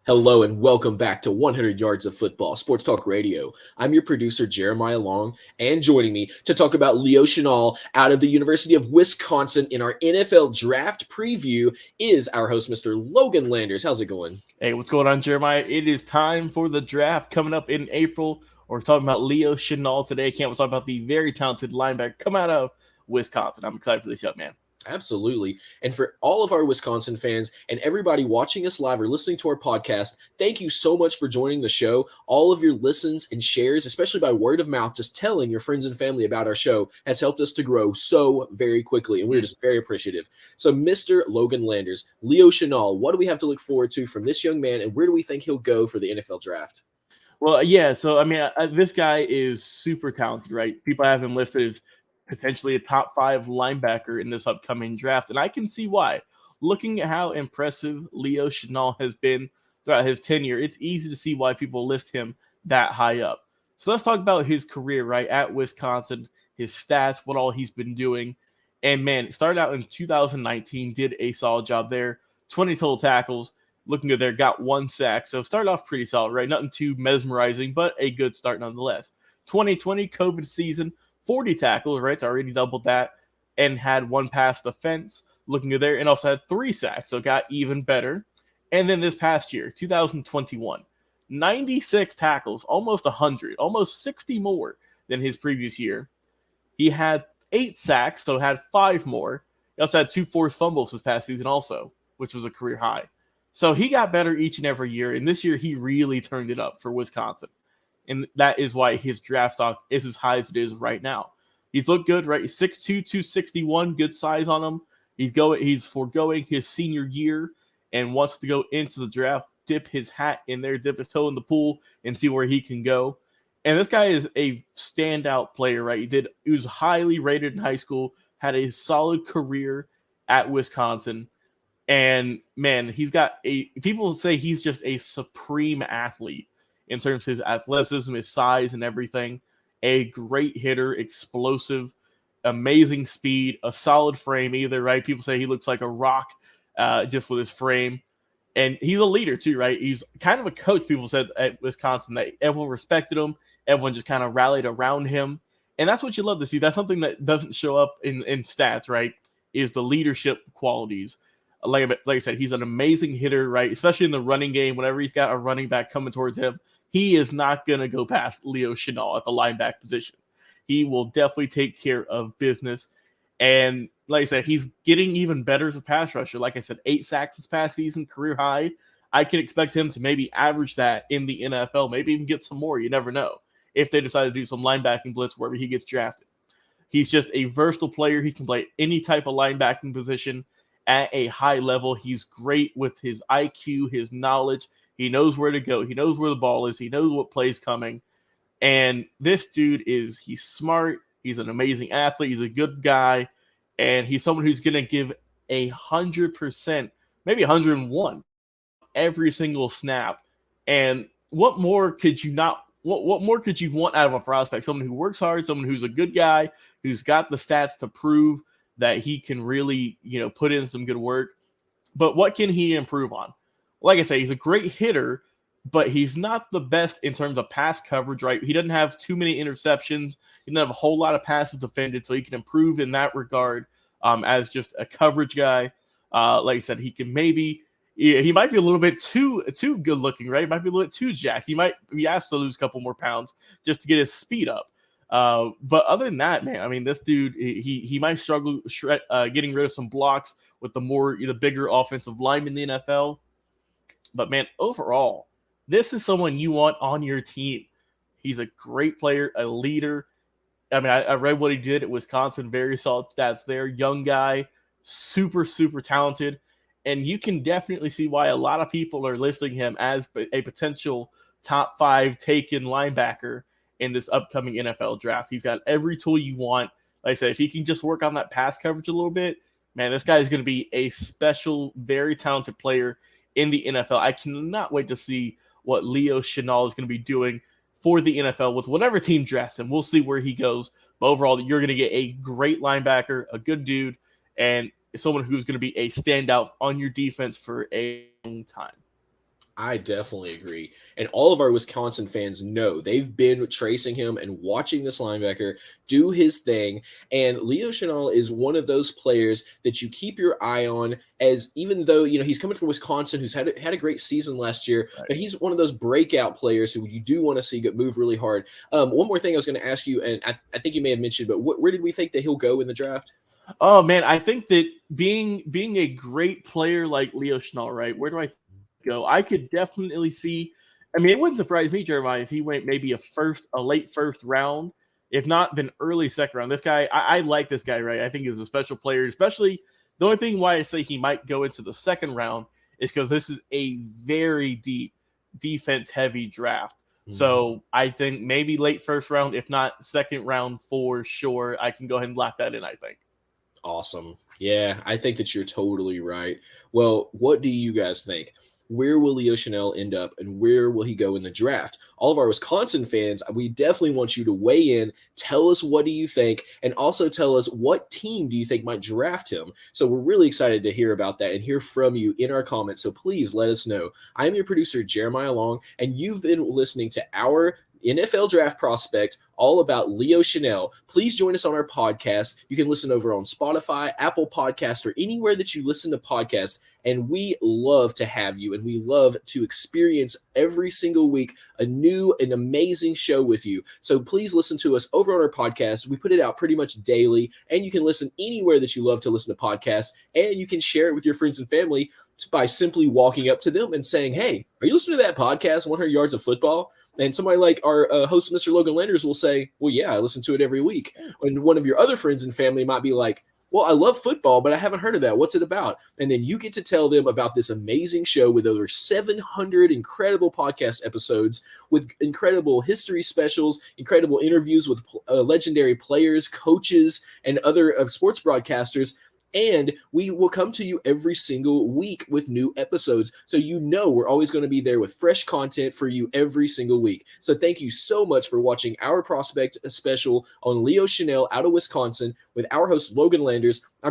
Hello and welcome back to 100 Yards of Football, Sports Talk Radio. I'm your producer, Jeremiah Long, and joining me to talk about Leo Chenal out of the University of Wisconsin in our NFL Draft preview is our host, Mr. Logan Landers. How's it going? Hey, what's going on, Jeremiah? It is time for the draft coming up in April. We're talking about Leo Chenal today. Can't we talk about the very talented linebacker come out of Wisconsin? I'm excited for this young man. Absolutely. And for all of our Wisconsin fans and everybody watching us live or listening to our podcast, thank you so much for joining the show. All of your listens and shares, especially by word of mouth, just telling your friends and family about our show has helped us to grow so very quickly. And we're just very appreciative. So, Mr. Logan Landers, Leo Chenal, what do we have to look forward to from this young man and where do we think he'll go for the NFL draft? Well, yeah. So, this guy is super talented, right? People have him listed as potentially a top five linebacker in this upcoming draft, and I can see why. Looking at how impressive Leo Chenal has been throughout his tenure, it's easy to see why people list him that high up. So let's talk about his career, right, at Wisconsin, his stats, what all he's been doing. And man, started out in 2019, did a solid job there, 20 total tackles, looking good there, got one sack. So started off pretty solid, right? Nothing too mesmerizing, but a good start nonetheless. 2020 COVID season, 40 tackles, right? It's already doubled that, and had one pass defense, looking good there, and also had three sacks, so got even better. And then this past year, 2021, 96 tackles, almost 100, almost 60 more than his previous year. He had eight sacks, so had five more. He also had two forced fumbles this past season, also, which was a career high. So he got better each and every year, and this year he really turned it up for Wisconsin. And that is why his draft stock is as high as it is right now. He's looked good, right? He's 6'2", 261, good size on him. He's foregoing his senior year and wants to go into the draft, dip his hat in there, dip his toe in the pool, and see where he can go. And this guy is a standout player, right? He was highly rated in high school, had a solid career at Wisconsin. And man, people say he's just a supreme athlete in terms of his athleticism, his size, and everything. A great hitter, explosive, amazing speed, a solid frame either, right? People say he looks like a rock just with his frame. And he's a leader too, right? He's kind of a coach, people said at Wisconsin, that everyone respected him. Everyone just kind of rallied around him. And that's what you love to see. That's something that doesn't show up in stats, right? Is the leadership qualities. Like I said, he's an amazing hitter, right? Especially in the running game. Whenever he's got a running back coming towards him, he is not going to go past Leo Chenal at the linebacker position. He will definitely take care of business. And like I said, he's getting even better as a pass rusher. Like I said, 8 sacks this past season, career high. I can expect him to maybe average that in the NFL, maybe even get some more. You never know if they decide to do some linebacking blitz wherever he gets drafted. He's just a versatile player. He can play any type of linebacking position at a high level. He's great with his IQ, his knowledge. He knows where to go. He knows where the ball is. He knows what play's coming. And this dude he's smart. He's an amazing athlete. He's a good guy. And he's someone who's going to give 100%, maybe 101 every single snap. And what more could you not what more could you want out of a prospect? Someone who works hard, someone who's a good guy, who's got the stats to prove that he can really, put in some good work. But what can he improve on? Like I say, he's a great hitter, but he's not the best in terms of pass coverage, right? He doesn't have too many interceptions. He doesn't have a whole lot of passes defended, so he can improve in that regard as just a coverage guy. Like I said, he might be a little bit too good looking, right? He might be a little bit too jacked. He might be asked to lose a couple more pounds just to get his speed up. But other than that, man, I mean, this dude, he might struggle getting rid of some blocks with the bigger offensive linemen in the NFL. But man, overall, this is someone you want on your team. He's a great player, a leader. I mean, I read what he did at Wisconsin, very solid stats there. Young guy, super, super talented. And you can definitely see why a lot of people are listing him as a potential top 5 taken linebacker in this upcoming NFL draft. He's got every tool you want. Like I said, if he can just work on that pass coverage a little bit, man, this guy is going to be a special, very talented player in the NFL. I cannot wait to see what Leo Chenal is going to be doing for the NFL with whatever team drafts him. We'll see where he goes. But overall, you're going to get a great linebacker, a good dude, and someone who's going to be a standout on your defense for a long time. I definitely agree. And all of our Wisconsin fans know they've been tracing him and watching this linebacker do his thing. And Leo Chenal is one of those players that you keep your eye on, as even though, he's coming from Wisconsin, who's had a great season last year, Right. but he's one of those breakout players who you do want to see get move really hard. One more thing I was going to ask you, and I think you may have mentioned, but where did we think that he'll go in the draft? Oh man, I think that being a great player like Leo Chenal, right? Where do I go? I could definitely see. I mean, it wouldn't surprise me, Jeremiah, if he went maybe a late first round, if not then early second round. This guy, I like this guy, right? I think he's a special player. Especially the only thing why I say he might go into the second round is because this is a very deep defense heavy draft. So I think maybe late first round, if not second round for sure. I can go ahead and lock that in, I think. Awesome. Yeah, I think that you're totally right. Well, what do you guys think? Where will Leo Chenal end up, and where will he go in the draft? All of our Wisconsin fans, we definitely want you to weigh in. Tell us, what do you think, and also tell us what team do you think might draft him. So we're really excited to hear about that and hear from you in our comments. So please let us know. I'm your producer, Jeremiah Long, and you've been listening to our NFL draft prospect, all about Leo Chenal. Please join us on our podcast. You can listen over on Spotify, Apple Podcast, or anywhere that you listen to podcasts. And we love to have you, and we love to experience every single week a new and amazing show with you. So please listen to us over on our podcast. We put it out pretty much daily, and you can listen anywhere that you love to listen to podcasts, and you can share it with your friends and family by simply walking up to them and saying, "Hey, are you listening to that podcast, 100 Yards of Football?" And somebody like our host, Mr. Logan Landers, will say, "Well, yeah, I listen to it every week." And one of your other friends and family might be like, "Well, I love football, but I haven't heard of that. What's it about?" And then you get to tell them about this amazing show with over 700 incredible podcast episodes, with incredible history specials, incredible interviews with legendary players, coaches, and other sports broadcasters. And we will come to you every single week with new episodes. So we're always going to be there with fresh content for you every single week. So thank you so much for watching our prospect special on Leo Chenal out of Wisconsin with our host, Logan Landers. I'm